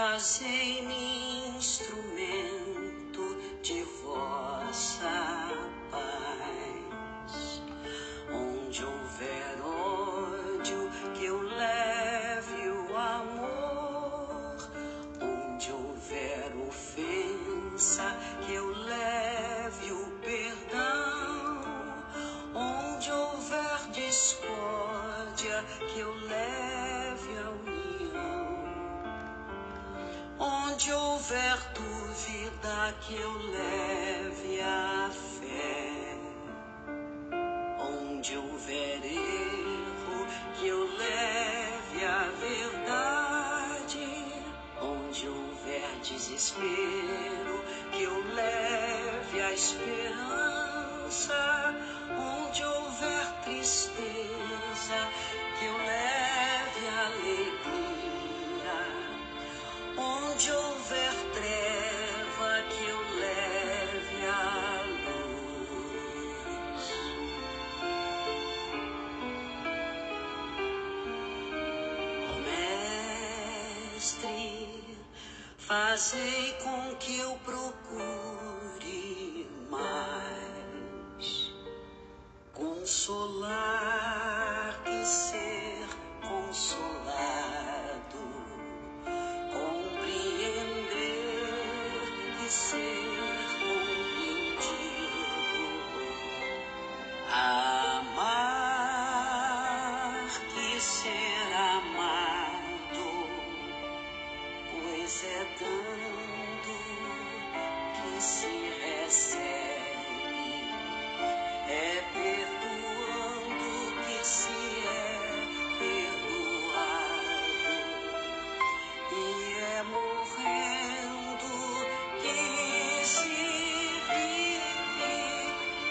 Fazei-me instrumento de vossa paz. Onde houver ódio, que eu leve o amor. Onde houver ofensa, que eu leve o perdão. Onde houver discórdia, que eu leve a união. Onde houver dúvida, que eu leve a fé. Onde houver erro, que eu leve a verdade. Onde houver desespero, que eu leve a esperança. Onde houver tristeza, que eu leve a alegria. Onde houver treva, que eu leve a luz. Ó Mestre, fazei com que eu procure mais consolar que ser consolado, compreender e ser compreendido, amar que ser amado, pois é dando que se recebe, é perdoando que se é perdoado, e é morrendo que se vive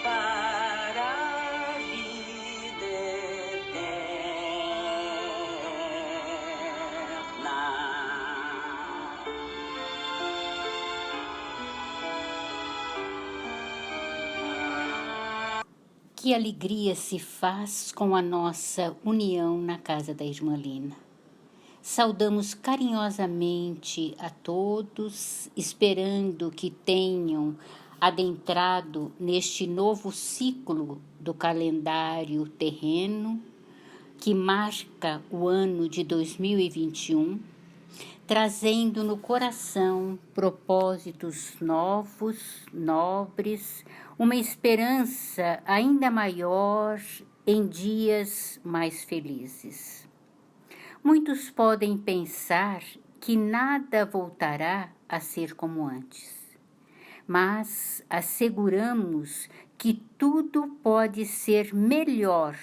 para a vida eterna. Que alegria se faz com a nossa união na casa da irmã Lina. Saudamos carinhosamente a todos, esperando que tenham adentrado neste novo ciclo do calendário terreno, que marca o ano de 2021, trazendo no coração propósitos novos, nobres, uma esperança ainda maior em dias mais felizes. Muitos podem pensar que nada voltará a ser como antes, mas asseguramos que tudo pode ser melhor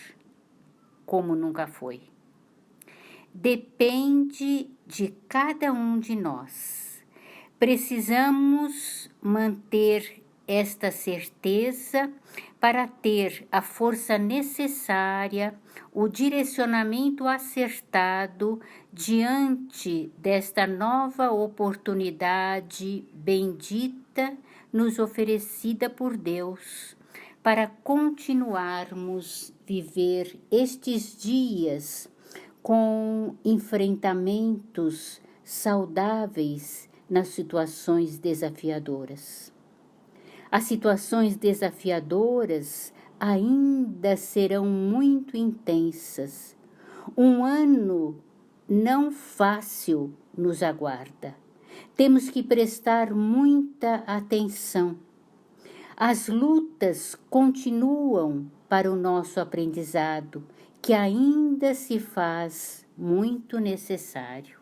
como nunca foi. Depende de cada um de nós. Precisamos manter esta certeza para ter a força necessária, o direcionamento acertado diante desta nova oportunidade bendita nos oferecida por Deus, para continuarmos viver estes dias com enfrentamentos saudáveis nas situações desafiadoras. As situações desafiadoras ainda serão muito intensas. Um ano não fácil nos aguarda. Temos que prestar muita atenção. As lutas continuam para o nosso aprendizado, que ainda se faz muito necessário.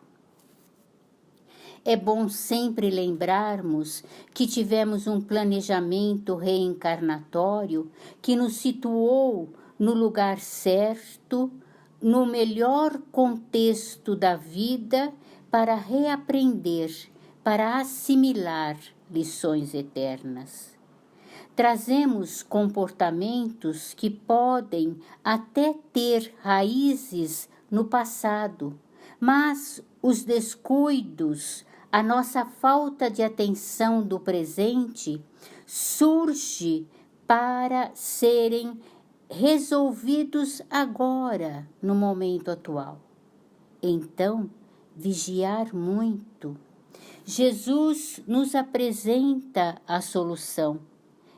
É bom sempre lembrarmos que tivemos um planejamento reencarnatório que nos situou no lugar certo, no melhor contexto da vida, para reaprender, para assimilar lições eternas. Trazemos comportamentos que podem até ter raízes no passado, mas os descuidos, a nossa falta de atenção do presente surge para serem resolvidos no momento atual. Então, vigiar muito Jesus nos apresenta a solução: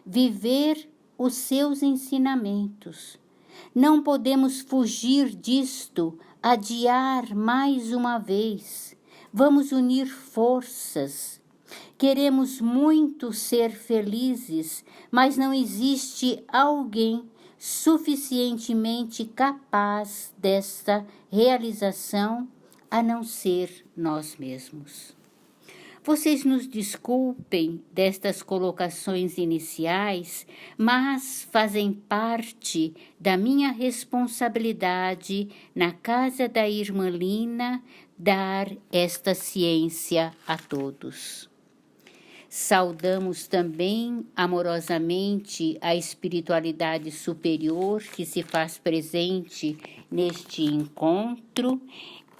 viver os seus ensinamentos. Não podemos fugir disto, adiar mais uma vez. Vamos unir forças. Queremos muito ser felizes, mas não existe alguém suficientemente capaz desta realização a não ser nós mesmos. Vocês nos desculpem destas colocações iniciais, mas fazem parte da minha responsabilidade na casa da irmã Lina dar esta ciência a todos. Saudamos também amorosamente a espiritualidade superior que se faz presente neste encontro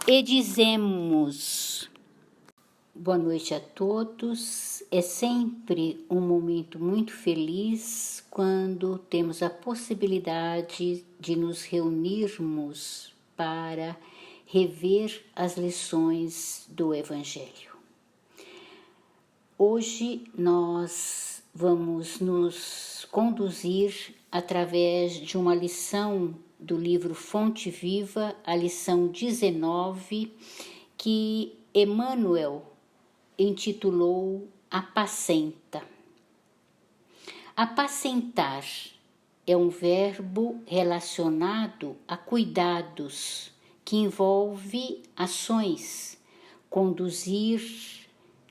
e dizemos: boa noite a todos. É sempre um momento muito feliz quando temos a possibilidade de nos reunirmos para rever as lições do Evangelho. Hoje nós vamos nos conduzir através de uma lição do livro Fonte Viva, a lição 19, que Emmanuel intitulou Apacenta. Apacentar é um verbo relacionado a cuidados, que envolve ações, conduzir,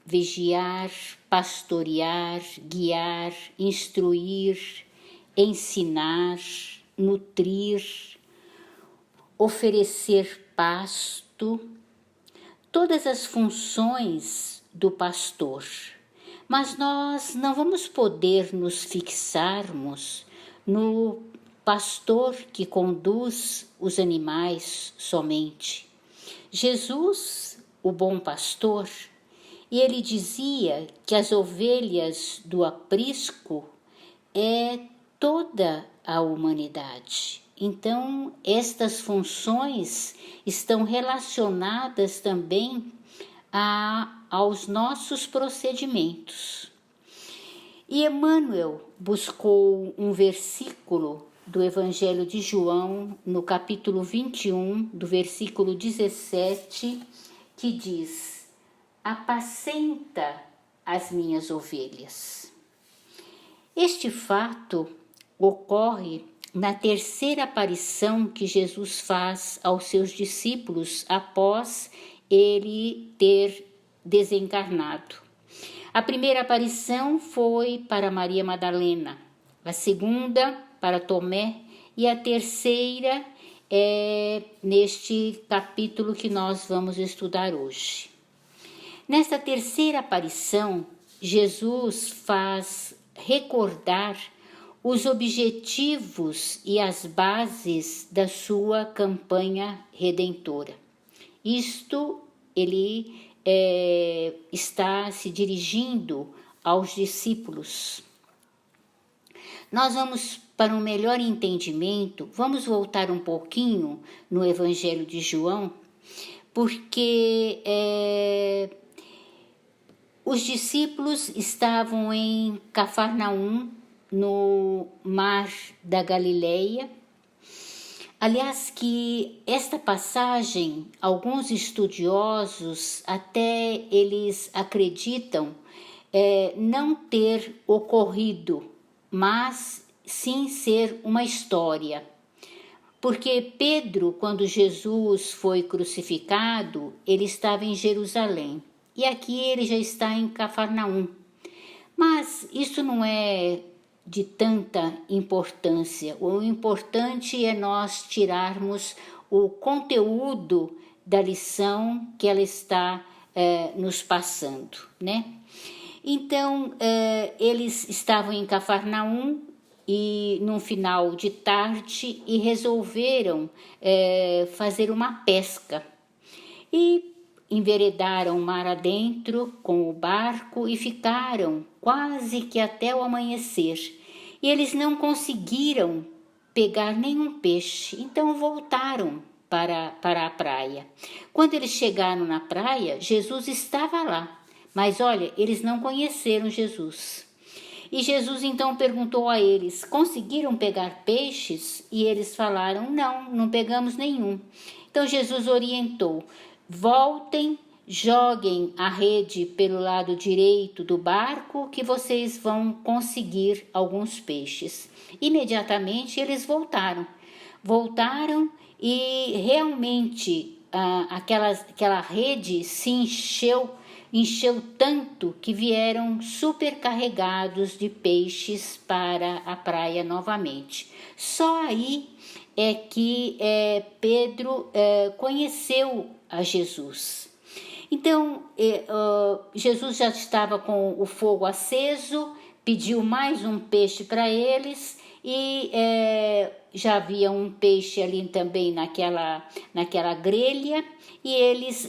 vigiar, pastorear, guiar, instruir, ensinar, nutrir, oferecer pasto, todas as funções do pastor. Mas nós não vamos poder nos fixarmos no pastor que conduz os animais somente. Jesus, o bom pastor, e ele dizia que as ovelhas do aprisco é toda a humanidade. Então, estas funções estão relacionadas também aos nossos procedimentos. E Emmanuel buscou um versículo do Evangelho de João, no capítulo 21, do versículo 17, que diz: apacenta as minhas ovelhas. Este fato ocorre na terceira aparição que Jesus faz aos seus discípulos após ele ter desencarnado. A primeira aparição foi para Maria Madalena, a segunda para Tomé e a terceira é neste capítulo que nós vamos estudar hoje. Nesta terceira aparição, Jesus faz recordar os objetivos e as bases da sua campanha redentora. Isto ele está se dirigindo aos discípulos. Nós vamos, para um melhor entendimento, vamos voltar um pouquinho no Evangelho de João, porque os discípulos estavam em Cafarnaum, no mar da Galileia. Aliás, que esta passagem, alguns estudiosos até eles acreditam não ter ocorrido, mas sim ser uma história. Porque Pedro, quando Jesus foi crucificado, ele estava em Jerusalém. E aqui ele já está em Cafarnaum. Mas isso não é de tanta importância. O importante é nós tirarmos o conteúdo da lição que ela está nos passando, né? Então, eles estavam em Cafarnaum e num final de tarde e resolveram fazer uma pesca. E enveredaram mar adentro com o barco e ficaram quase que até o amanhecer. E eles não conseguiram pegar nenhum peixe, então voltaram para a praia. Quando eles chegaram na praia, Jesus estava lá, Mas olha, eles não conheceram Jesus. E Jesus então perguntou a eles: conseguiram pegar peixes? E eles falaram: não, não pegamos nenhum. Então Jesus orientou: voltem, joguem a rede pelo lado direito do barco que vocês vão conseguir alguns peixes. Imediatamente eles voltaram e realmente aquela rede se encheu tanto que vieram supercarregados de peixes para a praia novamente. Só aí é que Pedro conheceu a Jesus. Então, Jesus já estava com o fogo aceso, pediu mais um peixe para eles e já havia um peixe ali também naquela grelha e eles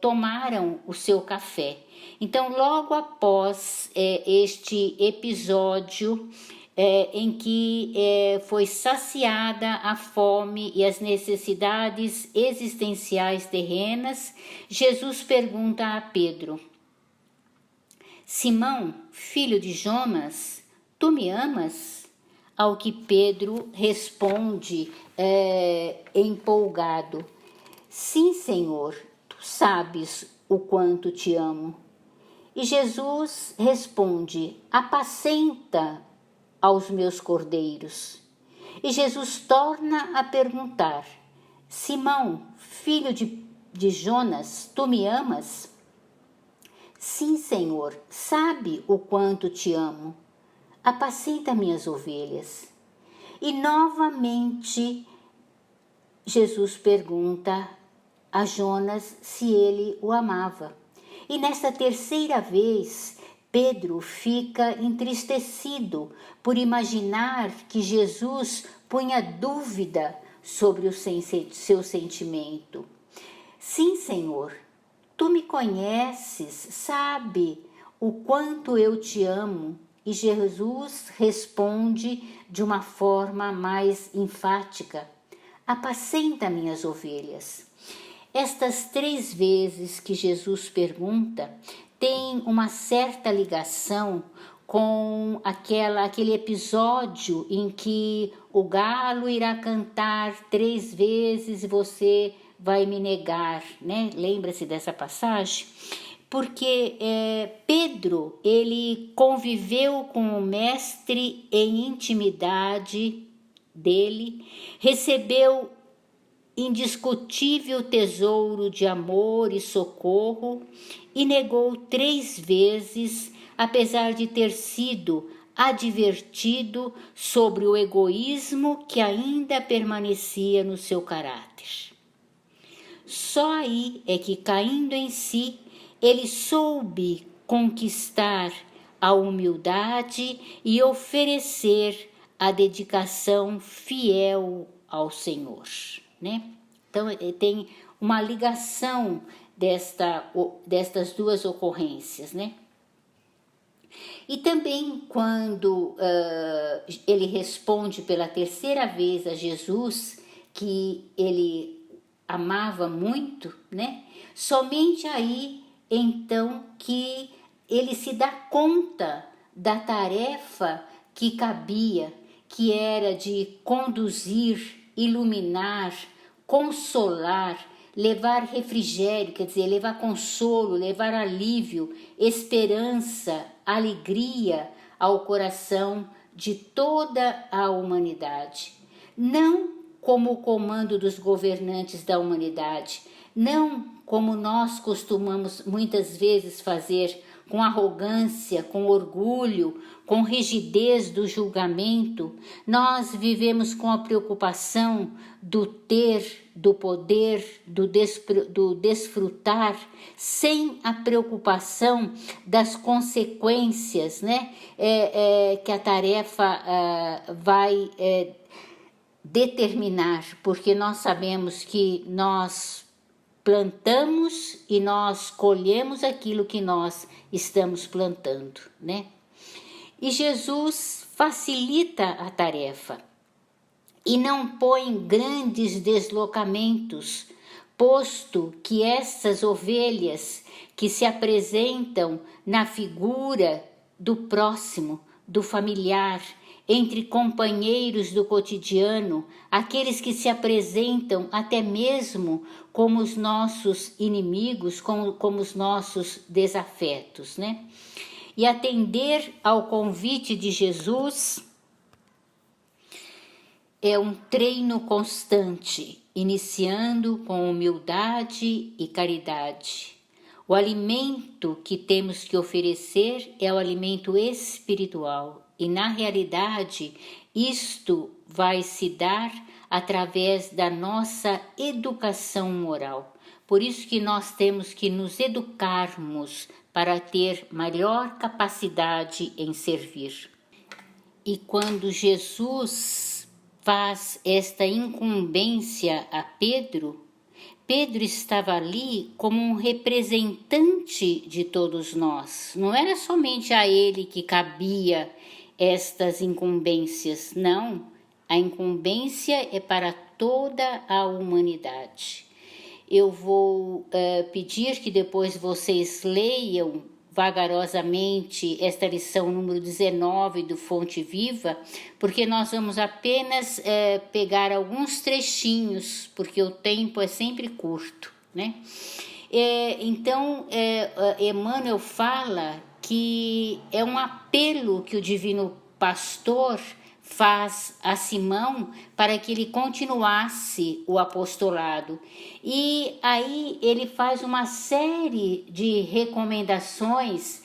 tomaram o seu café. Então, logo após este episódio em que foi saciada a fome e as necessidades existenciais terrenas, Jesus pergunta a Pedro: Simão, filho de Jonas, tu me amas? Ao que Pedro responde empolgado: sim, Senhor, tu sabes o quanto te amo. E Jesus responde: apacenta aos meus cordeiros. E Jesus torna a perguntar: Simão, filho de Jonas, tu me amas? Sim, Senhor, sabe o quanto te amo. Apacenta minhas ovelhas. E novamente Jesus pergunta a Jonas se ele o amava. E nesta terceira vez, Pedro fica entristecido por imaginar que Jesus punha dúvida sobre o seu sentimento. Sim, Senhor, tu me conheces, sabe o quanto eu te amo. E Jesus responde de uma forma mais enfática: apacenta minhas ovelhas. Estas 3 vezes que Jesus pergunta tem uma certa ligação com aquele episódio em que o galo irá cantar 3 vezes e você vai me negar, né? Lembra-se dessa passagem? Porque Pedro, ele conviveu com o mestre em intimidade dele, recebeu indiscutível tesouro de amor e socorro e negou 3 vezes, apesar de ter sido advertido sobre o egoísmo que ainda permanecia no seu caráter. Só aí é que, caindo em si, ele soube conquistar a humildade e oferecer a dedicação fiel ao Senhor, né? Então, tem uma ligação destas 2 ocorrências, né? E também quando ele responde pela 3ª vez a Jesus que ele amava muito, né? Somente aí então que ele se dá conta da tarefa que cabia, que era de conduzir, iluminar, consolar, levar refrigério, quer dizer, levar consolo, levar alívio, esperança, alegria ao coração de toda a humanidade. Não como o comando dos governantes da humanidade, não como nós costumamos muitas vezes fazer, com arrogância, com orgulho, com rigidez do julgamento. Nós vivemos com a preocupação do ter, do poder, do desfrutar, sem a preocupação das consequências, né? Que a tarefa vai determinar, porque nós sabemos que nós plantamos e nós colhemos aquilo que nós estamos plantando, né? E Jesus facilita a tarefa e não põe grandes deslocamentos, posto que essas ovelhas que se apresentam na figura do próximo, do familiar, entre companheiros do cotidiano, aqueles que se apresentam até mesmo como os nossos inimigos, como os nossos desafetos, né? E atender ao convite de Jesus é um treino constante, iniciando com humildade e caridade. O alimento que temos que oferecer é o alimento espiritual, e na realidade isto vai se dar através da nossa educação moral. Por isso que nós temos que nos educarmos para ter maior capacidade em servir. E quando Jesus faz esta incumbência a Pedro, Pedro estava ali como um representante de todos nós. Não era somente a ele que cabia estas incumbências, não. A incumbência é para toda a humanidade. Eu vou pedir que depois vocês leiam vagarosamente esta lição número 19 do Fonte Viva, porque nós vamos apenas pegar alguns trechinhos, porque o tempo é sempre curto, né? Então, Emmanuel fala que é um apelo que o Divino Pastor faz a Simão para que ele continuasse o apostolado. E aí ele faz uma série de recomendações,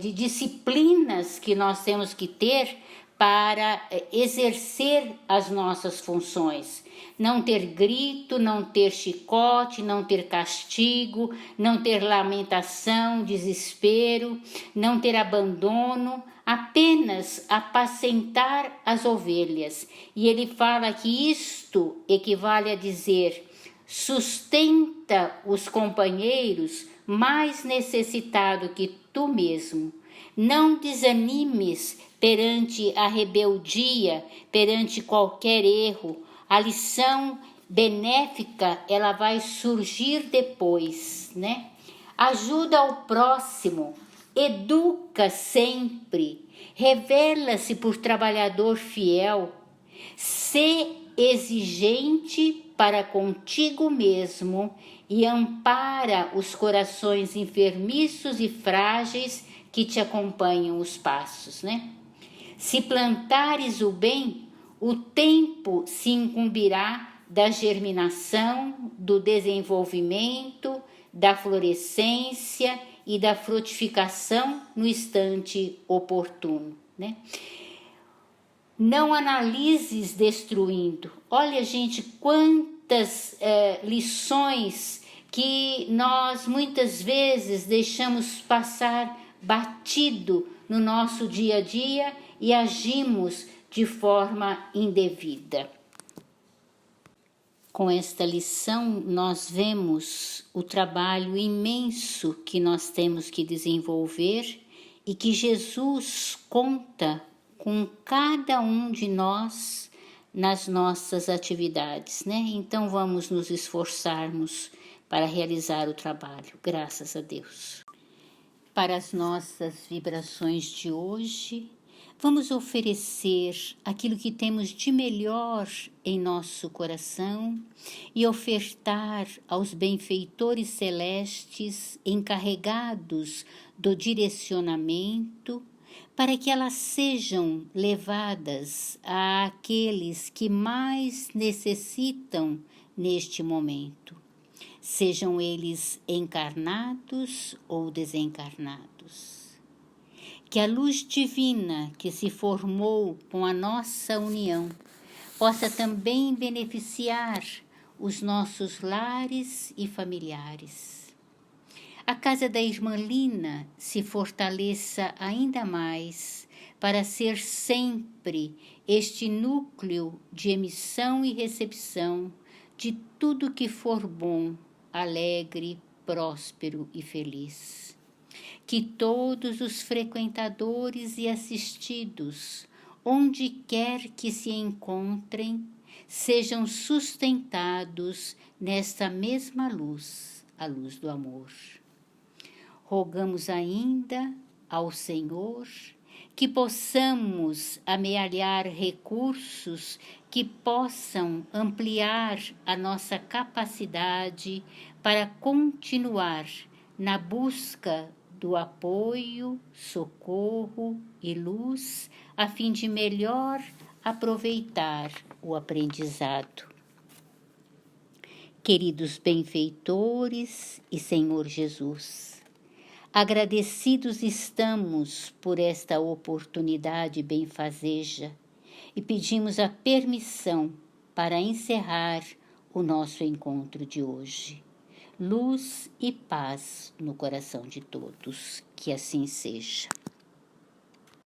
de disciplinas que nós temos que ter para exercer as nossas funções. Não ter grito, não ter chicote, não ter castigo, não ter lamentação, desespero, não ter abandono, apenas apacentar as ovelhas. E ele fala que isto equivale a dizer: sustenta os companheiros mais necessitados que tu mesmo. Não desanimes perante a rebeldia, perante qualquer erro. A lição benéfica, ela vai surgir depois, né? Ajuda ao próximo, educa sempre, revela-se por trabalhador fiel, sê exigente para contigo mesmo e ampara os corações enfermiços e frágeis que te acompanham os passos, né? Se plantares o bem, o tempo se incumbirá da germinação, do desenvolvimento, da florescência e da frutificação no instante oportuno, né? Não analises destruindo. Olha, gente, quantas lições que nós muitas vezes deixamos passar batido no nosso dia a dia e agimos de forma indevida. Com esta lição, nós vemos o trabalho imenso que nós temos que desenvolver e que Jesus conta com cada um de nós nas nossas atividades, né? Então vamos nos esforçarmos para realizar o trabalho, graças a Deus. Para as nossas vibrações de hoje, vamos oferecer aquilo que temos de melhor em nosso coração e ofertar aos benfeitores celestes encarregados do direcionamento para que elas sejam levadas àqueles que mais necessitam neste momento, sejam eles encarnados ou desencarnados. Que a luz divina que se formou com a nossa união possa também beneficiar os nossos lares e familiares. A casa da irmã Lina se fortaleça ainda mais para ser sempre este núcleo de emissão e recepção de tudo que for bom, alegre, próspero e feliz. Que todos os frequentadores e assistidos, onde quer que se encontrem, sejam sustentados nesta mesma luz, a luz do amor. Rogamos ainda ao Senhor que possamos amealhar recursos que possam ampliar a nossa capacidade para continuar na busca do apoio, socorro e luz, a fim de melhor aproveitar o aprendizado. Queridos benfeitores e Senhor Jesus, agradecidos estamos por esta oportunidade benfazeja e pedimos a permissão para encerrar o nosso encontro de hoje. Luz e paz no coração de todos, que assim seja.